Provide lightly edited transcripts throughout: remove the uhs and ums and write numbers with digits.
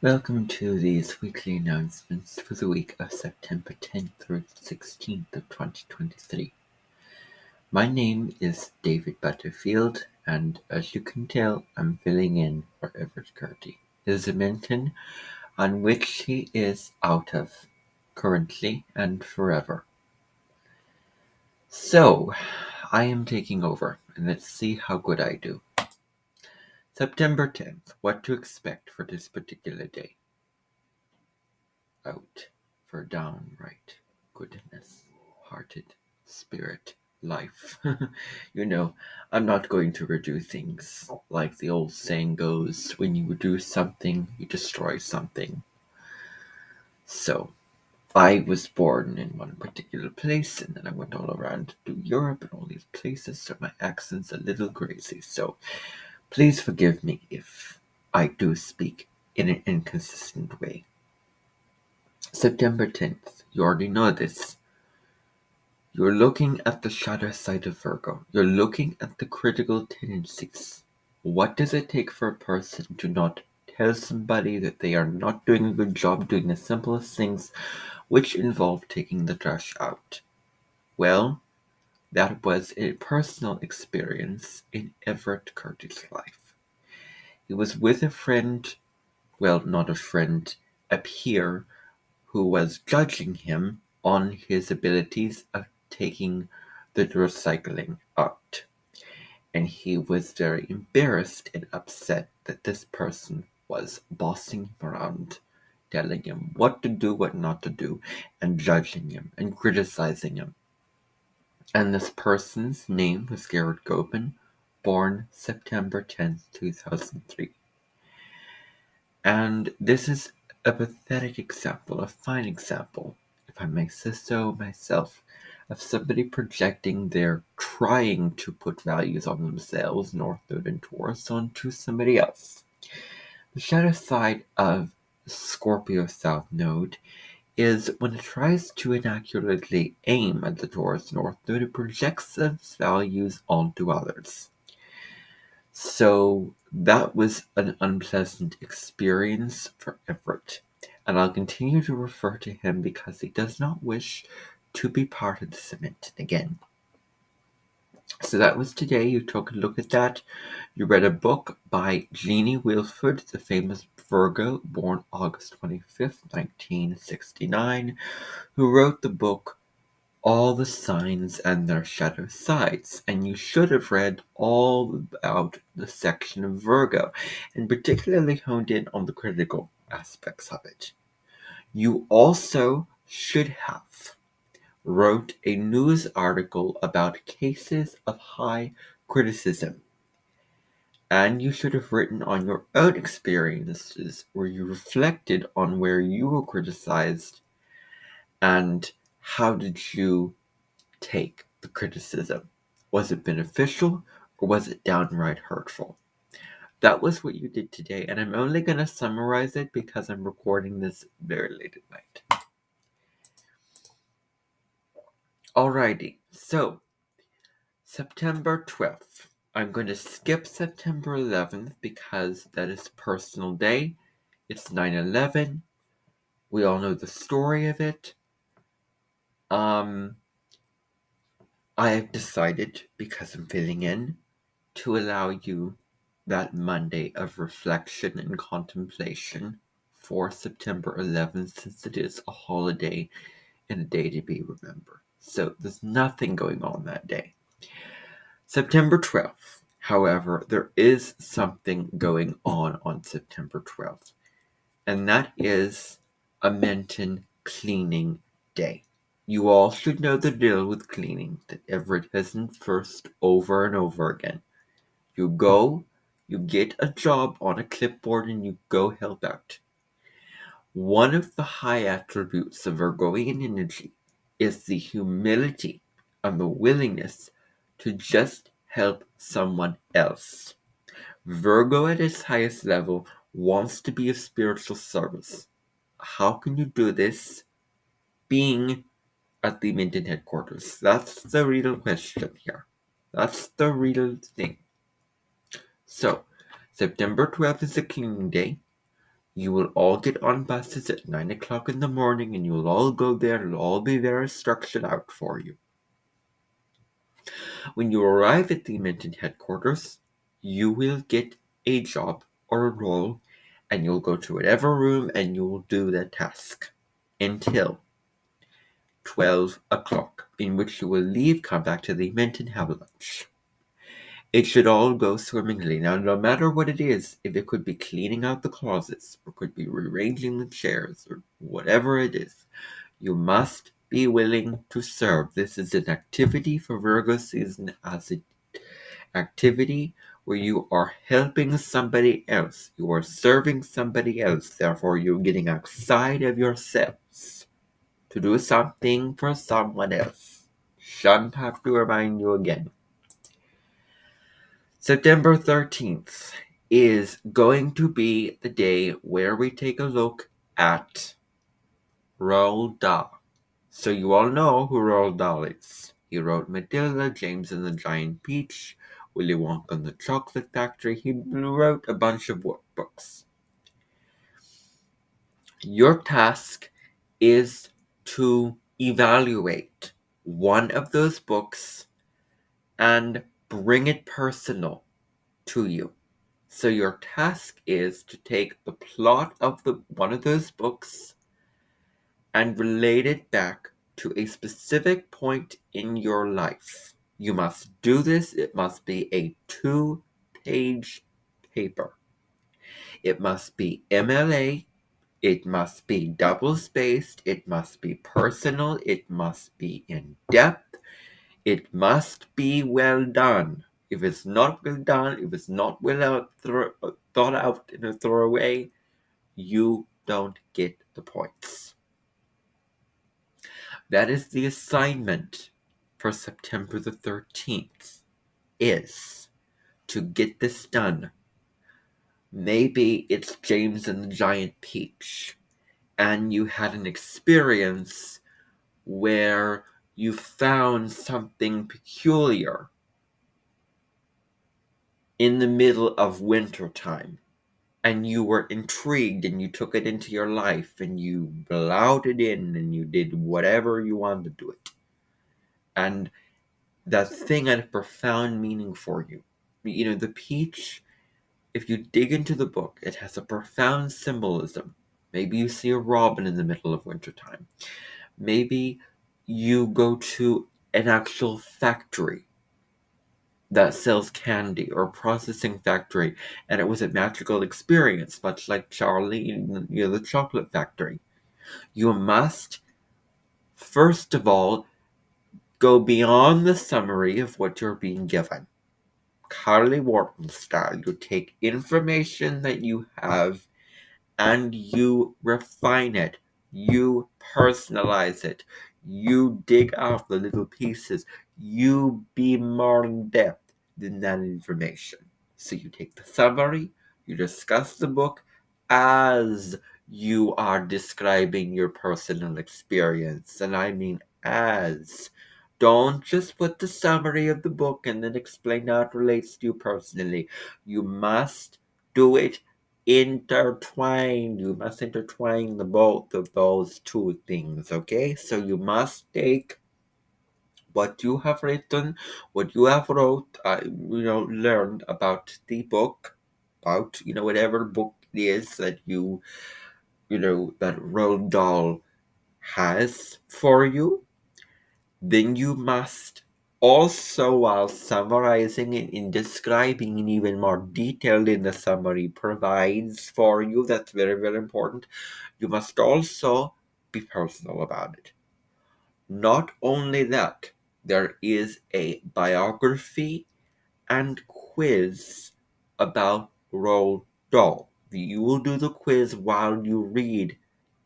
Welcome to these weekly announcements for the week of September 10th through 16th of 2023. My name is David Butterfield, and as you can tell, I'm filling in for Everett Curdy. His Edmonton, on which he is out of currently and forever. So, I am taking over, and let's see how good I do. September 10th, what to expect for this particular day. Out for downright goodness, hearted, spirit, life. I'm not going to redo things. Like the old saying goes, when you reduce something, you destroy something. So, I was born in one particular place, and then I went all around to Europe and all these places, so my accent's a little crazy. So, please forgive me if I do speak in an inconsistent way. September 10th, you already know this. You're looking at the shadow side of Virgo. You're looking at the critical tendencies. What does it take for a person to not tell somebody that they are not doing a good job doing the simplest things, which involve taking the trash out? Well, that was a personal experience in Everett Curtis' life. He was with a friend, well, not a friend, a peer, who was judging him on his abilities of taking the recycling out. And he was very embarrassed and upset that this person was bossing him around, telling him what to do, what not to do, and judging him and criticizing him. And this person's name was Garrett Gobin, born September 10th, 2003. And this is a pathetic example, a fine example, if I may say so myself, of somebody projecting their trying to put values on themselves, North Node and Taurus, onto somebody else. The shadow side of Scorpio South Node is when it tries to inaccurately aim at the Taurus North Node, it projects its values onto others. So that was an unpleasant experience for Everett, and I'll continue to refer to him because he does not wish to be part of the Cement again. So that was today. You took a look at that. You read a book by Jeannie Wilford, the famous Virgo, born August 25th, 1969, who wrote the book All the Signs and Their Shadow Sides, and you should have read all about the section of Virgo, and particularly honed in on the critical aspects of it. You also should have wrote a news article about cases of high criticism, and you should have written on your own experiences where you reflected on where you were criticized and how did you take the criticism. Was it beneficial or was it downright hurtful? That was what you did today, and I'm only going to summarize it because I'm recording this very late at night. Alrighty, so September 12th. I'm going to skip September 11th because that is personal day. It's 9/11. We all know the story of it. I have decided, because I'm filling in, to allow you that Monday of reflection and contemplation for September 11th, since it is a holiday and a day to be remembered. So there's nothing going on that day. September 12th, however, there is something going on September 12th, and that is a Menton Cleaning Day. You all should know the deal with cleaning that Everett has enforced over and over again. You go, you get a job on a clipboard, and you go help out. One of the high attributes of Virgoian energy is the humility and the willingness to just help someone else. Virgo at its highest level wants to be of spiritual service. How can you do this? Being at the Minden headquarters. That's the real question here. That's the real thing. So, September 12th is a cleaning day. You will all get on buses at 9 o'clock in the morning, and you'll all go there. It'll all be there instructed out for you. When you arrive at the Minton headquarters, you will get a job or a role, and you'll go to whatever room and you'll do that task until 12 o'clock, in which you will leave, come back to the Minton, have lunch. It should all go swimmingly. Now, no matter what it is, if it could be cleaning out the closets, or could be rearranging the chairs, or whatever it is, you must be willing to serve. This is an activity for Virgo season as an activity where you are helping somebody else. You are serving somebody else. Therefore, you're getting outside of yourselves to do something for someone else. Shouldn't have to remind you again. September 13th is going to be the day where we take a look at Roald Dahl. So you all know who Roald Dahl is. He wrote Matilda, James and the Giant Peach, Willy Wonka and the Chocolate Factory. He wrote a bunch of workbooks. Your task is to evaluate one of those books and bring it personal to you. So your task is to take the plot of one of those books and relate it back to a specific point in your life. You must do this. It must be a 2-page paper. It must be MLA. It must be double-spaced. It must be personal. It must be in-depth. It must be well done. If it's not well done, if it's not well thought out in a thorough way, you don't get the points. That is the assignment for September the 13th, is to get this done. Maybe it's James and the Giant Peach, and you had an experience where you found something peculiar in the middle of winter time, and you were intrigued and you took it into your life and you allowed it in and you did whatever you wanted to do it. And that thing had a profound meaning for you. You know, the peach, if you dig into the book, it has a profound symbolism. Maybe you see a robin in the middle of wintertime. Maybe you go to an actual factory that sells candy, or a processing factory, and it was a magical experience, much like Charlie in the chocolate factory. You must, first of all, go beyond the summary of what you're being given. Carly Wharton style, you take information that you have and you refine it, you personalize it, you dig out the little pieces, you be more in depth than that information. So you take the summary, you discuss the book as you are describing your personal experience, and I mean as. Don't just put the summary of the book and then explain how it relates to you personally. You must do it intertwined. You must intertwine the both of those two things, okay? So you must take what you have written, what you have learned about the book, about, whatever book it is that that Roald Dahl has for you. Then you must also, while summarizing it and describing in even more detail in the summary provides for you, that's very, very important, you must also be personal about it. Not only that, there is a biography and quiz about Roald Dahl. You will do the quiz while you read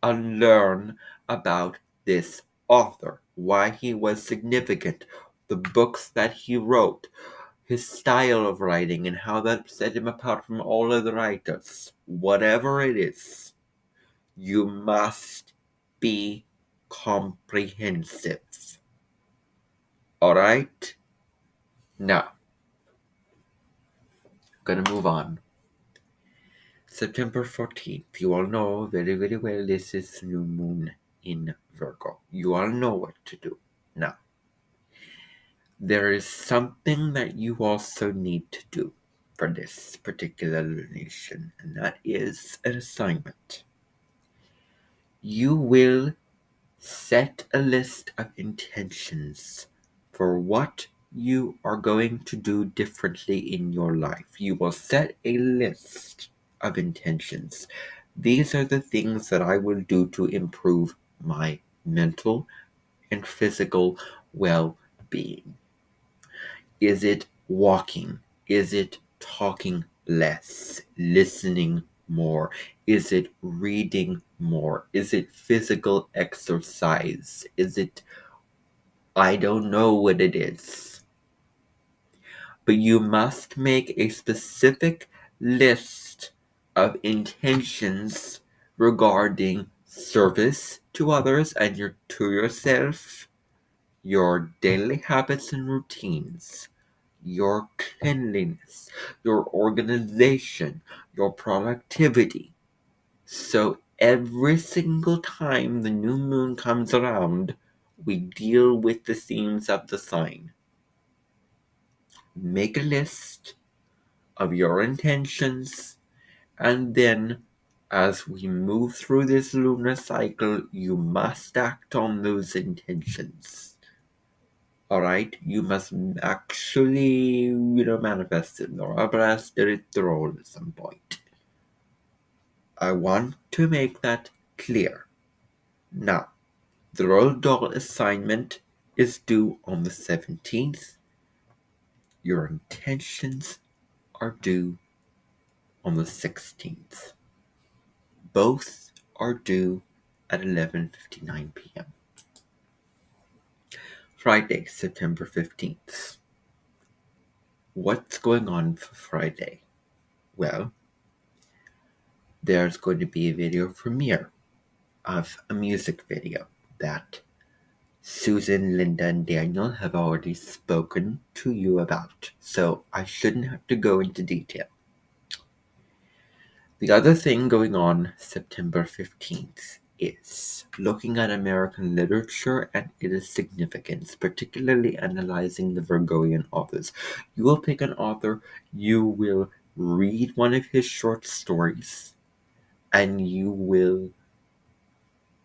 and learn about this author, why he was significant, the books that he wrote, his style of writing, and how that set him apart from all other writers. Whatever it is, you must be comprehensive. Alright? Now, I'm gonna move on. September 14th. You all know very, very well this is new moon in Virgo. You all know what to do. Now, there is something that you also need to do for this particular lunation, and that is an assignment. You will set a list of intentions for what you are going to do differently in your life. You will set a list of intentions. These are the things that I will do to improve my mental and physical well being. Is it walking? Is it talking less? Listening more? Is it reading more? Is it physical exercise? Is it, I don't know what it is. But you must make a specific list of intentions regarding service to others and to yourself, your daily habits and routines, your cleanliness, your organization, your productivity. So every single time the new moon comes around, we deal with the themes of the sign. Make a list of your intentions, and then as we move through this lunar cycle, you must act on those intentions. Alright, you must actually, manifest it, or else there is the role at some point. I want to make that clear. Now, the Roald Dahl assignment is due on the 17th. Your intentions are due on the 16th. Both are due at 11:59 p.m. Friday, September 15th. What's going on for Friday? Well, there's going to be a video premiere of a music video that Susan, Linda, and Daniel have already spoken to you about, so I shouldn't have to go into detail. The other thing going on September 15th is looking at American literature and its significance, particularly analyzing the Virgoian authors. You will pick an author, you will read one of his short stories, and you will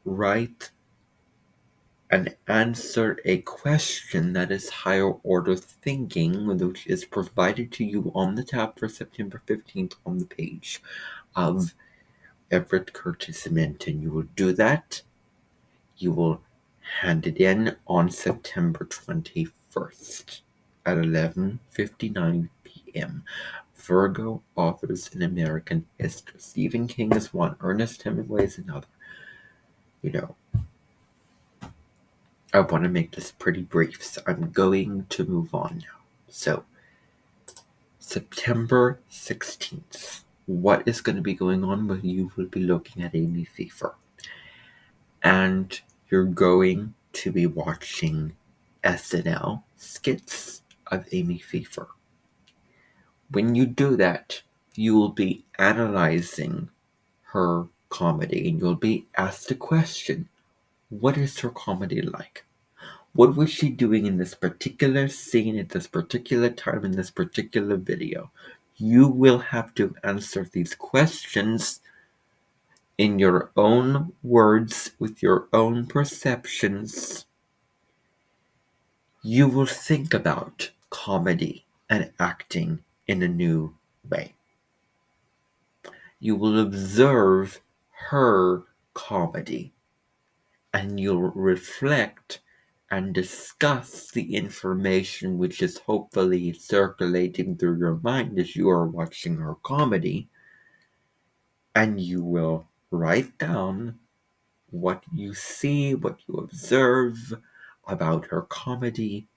write and answer a question that is higher order thinking, which is provided to you on the tab for September 15th on the page of Everett Curtis Minton. You will do that. You will hand it in on September 21st at 11:59 p.m. Virgo authors in American history. Stephen King is one. Ernest Hemingway is another. I want to make this pretty brief, so I'm going to move on now. So, September 16th. What is going to be going on? Well, you will be looking at Amy Pfeiffer. And you're going to be watching SNL skits of Amy Pfeiffer. When you do that, you will be analyzing her comedy, and you'll be asked a question. What is her comedy like? What was she doing in this particular scene at this particular time in this particular video? You will have to answer these questions in your own words with your own perceptions. You will think about comedy and acting in a new way. You will observe her comedy and you'll reflect and discuss the information which is hopefully circulating through your mind as you are watching her comedy, and you will write down what you see, what you observe about her comedy,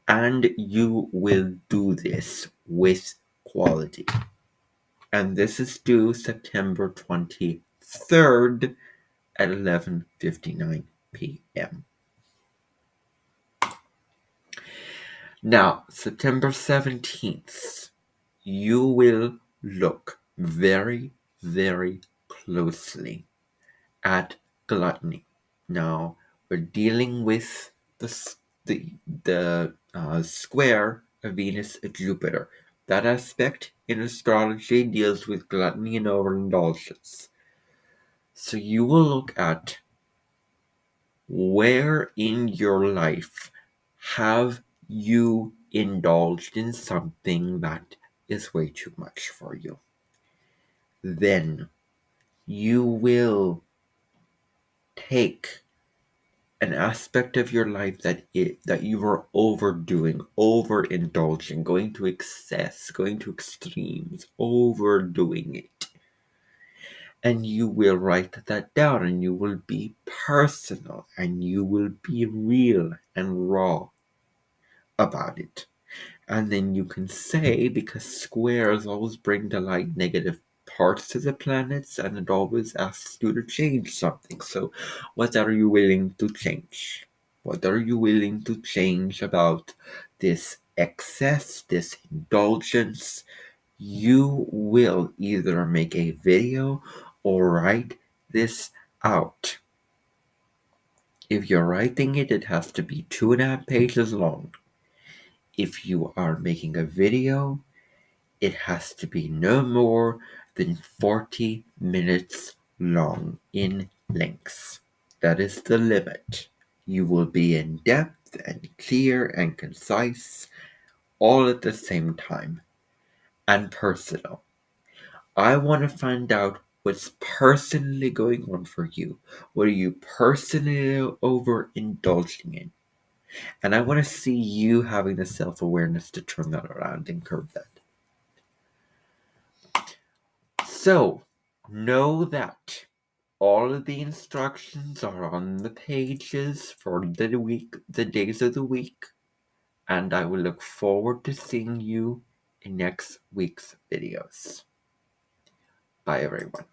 and you will do this with quality. And this is due September 23rd at 11:59 p.m. Now, September 17th, you will look very, very closely at gluttony. Now, we're dealing with the square of Venus and Jupiter. That aspect in astrology deals with gluttony and overindulgence. So you will look at where in your life have you indulged in something that is way too much for you. Then you will take an aspect of your life that you were overdoing, overindulging, going to excess, going to extremes, overdoing it. And you will write that down, and you will be personal, and you will be real and raw about it. And then you can say, because squares always bring to light negative parts to the planets, and it always asks you to change something. So, what are you willing to change? What are you willing to change about this excess, this indulgence? You will either make a video or write this out. If you're writing it, it has to be 2.5 pages long. If you are making a video, it has to be no more than 40 minutes long in length. That is the limit. You will be in depth and clear and concise all at the same time and personal. I want to find out what's personally going on for you. What are you personally overindulging in? And I want to see you having the self-awareness to turn that around and curb that. So, know that all of the instructions are on the pages for the week, the days of the week, and I will look forward to seeing you in next week's videos. Bye, everyone.